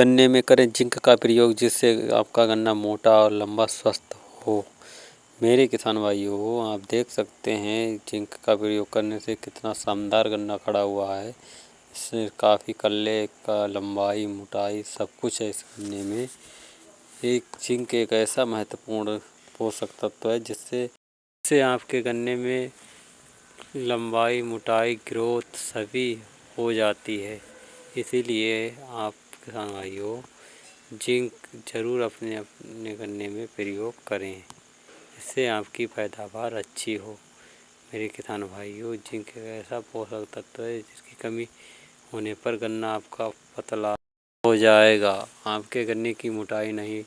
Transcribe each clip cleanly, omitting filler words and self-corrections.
गन्ने में करें जिंक का प्रयोग, जिससे आपका गन्ना मोटा और लंबा स्वस्थ हो। मेरे किसान भाइयों, आप देख सकते हैं जिंक का प्रयोग करने से कितना शानदार गन्ना खड़ा हुआ है। इससे काफ़ी कल्ले का लंबाई, मोटाई सब कुछ है इस गन्ने में। एक जिंक एक ऐसा महत्वपूर्ण पोषक तत्व है जिससे आपके गन्ने में लंबाई, मोटाई, ग्रोथ सभी हो जाती है। इसीलिए आप किसान भाइयों जिंक ज़रूर अपने अपने गन्ने में प्रयोग करें, इससे आपकी पैदावार अच्छी हो। मेरे किसान भाइयों, जिंक एक ऐसा पोषक तत्व है जिसकी कमी होने पर गन्ना आपका पतला हो जाएगा। आपके गन्ने की मोटाई नहीं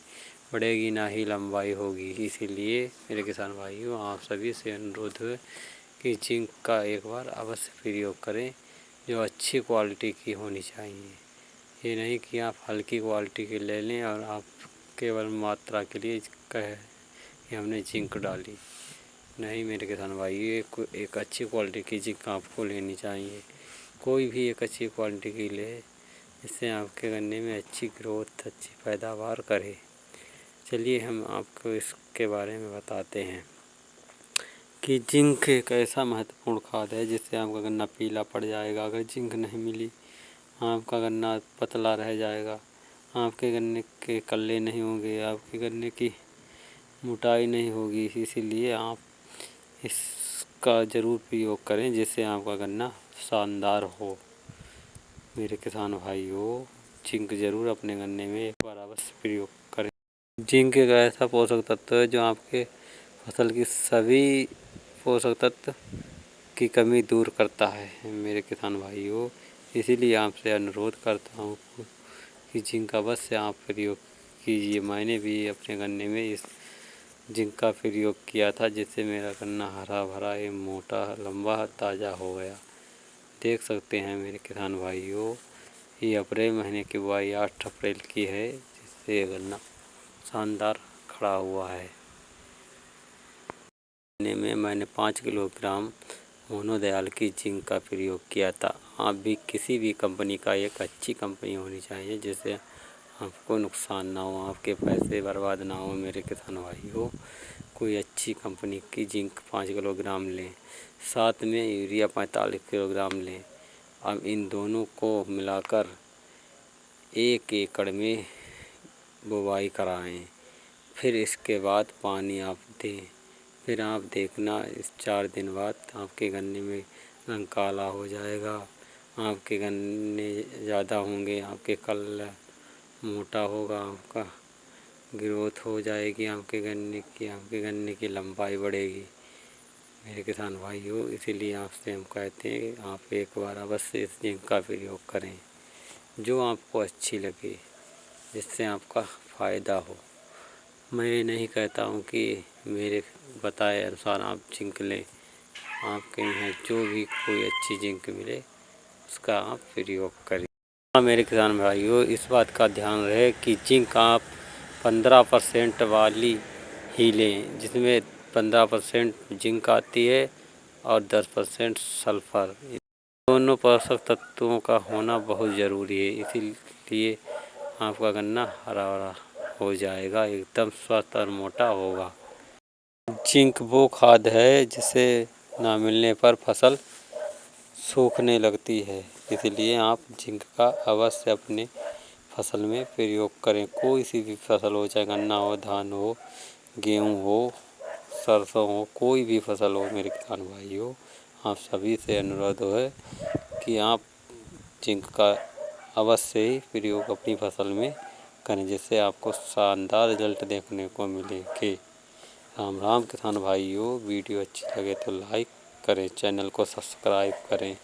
बढ़ेगी, ना ही लंबाई होगी। इसीलिए मेरे किसान भाइयों, आप सभी से अनुरोध है कि जिंक का एक बार अवश्य प्रयोग करें, जो अच्छी क्वालिटी की होनी चाहिए। ये नहीं कि आप हल्की क्वालिटी की ले लें और आप केवल मात्रा के लिए कहें कि हमने जिंक डाली। नहीं मेरे किसान भाई, एक अच्छी क्वालिटी की जिंक आपको लेनी चाहिए। कोई भी एक अच्छी क्वालिटी की ले, इससे आपके गन्ने में अच्छी ग्रोथ, अच्छी पैदावार करे। चलिए हम आपको इसके बारे में बताते हैं कि जिंक एक ऐसा महत्वपूर्ण खाद है जिससे आपका गन्ना पीला पड़ जाएगा। अगर जिंक नहीं मिली, आपका गन्ना पतला रह जाएगा, आपके गन्ने के कल्ले नहीं होंगे, आपके गन्ने की मोटाई नहीं होगी। इसीलिए आप इसका ज़रूर प्रयोग करें, जिससे आपका गन्ना शानदार हो। मेरे किसान भाइयों, जिंक ज़रूर अपने गन्ने में एक बार अवश्य प्रयोग करें। जिंक एक ऐसा पोषक तत्व है जो आपके फसल की सभी पोषक तत्व की कमी दूर करता है। मेरे किसान भाइयों, इसीलिए आपसे अनुरोध करता हूँ कि जिंक अवश्य आप प्रयोग कीजिए। मैंने भी अपने गन्ने में इस जिंक का प्रयोग किया था, जिससे मेरा गन्ना हरा भरा एवं मोटा, लंबा, ताज़ा हो गया। देख सकते हैं मेरे किसान भाइयों, ये अप्रैल महीने की बुआई 8 अप्रैल की है, जिससे ये गन्ना शानदार खड़ा हुआ है। गन्ने में मैंने 5 किलोग्राम मोनोदयाल की जिंक का प्रयोग किया था। आप भी किसी भी कंपनी का, एक अच्छी कंपनी होनी चाहिए जिससे आपको नुकसान ना हो, आपके पैसे बर्बाद ना हो। मेरे किसान भाइयों, कोई अच्छी कंपनी की जिंक 5 किलोग्राम लें, साथ में यूरिया 45 किलोग्राम लें। अब इन दोनों को मिलाकर 1 एकड़ में बुवाई कराएं। फिर इसके बाद पानी आप दें। फिर आप देखना, इस 4 दिन बाद आपके गन्ने में रंग काला हो जाएगा, आपके गन्ने ज़्यादा होंगे, आपके कल मोटा होगा, आपका ग्रोथ हो जाएगी आपके गन्ने की लंबाई बढ़ेगी। मेरे किसान भाइयों, इसीलिए आपसे हम कहते हैं कि आप एक बार अवश्य इस जिंक का प्रयोग करें, जो आपको अच्छी लगे, जिससे आपका फ़ायदा हो। मैं नहीं कहता हूँ कि मेरे बताए अनुसार आप जिंक लें। आपके यहाँ जो भी कोई अच्छी जिंक मिले, उसका आप प्रयोग करें। हाँ मेरे किसान भाइयों, इस बात का ध्यान रहे कि जिंक आप 15% वाली ही लें, जिसमें 15% जिंक आती है और 10% सल्फर। दोनों पोषक तत्वों का होना बहुत ज़रूरी है, इसीलिए आपका गन्ना हरा भरा हो जाएगा, एकदम स्वस्थ और मोटा होगा। जिंक वो खाद है जिसे ना मिलने पर फसल सूखने लगती है, इसलिए आप जिंक का अवश्य अपने फसल में प्रयोग करें। कोई सी भी फसल हो, चाहे गन्ना हो, धान हो, गेहूँ हो, सरसों हो, कोई भी फसल हो। मेरे किसान भाइयों, आप सभी से अनुरोध है कि आप जिंक का अवश्य ही प्रयोग अपनी फसल में करें, जिससे आपको शानदार रिजल्ट देखने को मिलेंगे। राम राम किसान भाइयों, वीडियो अच्छी लगे तो लाइक करें, चैनल को सब्सक्राइब करें।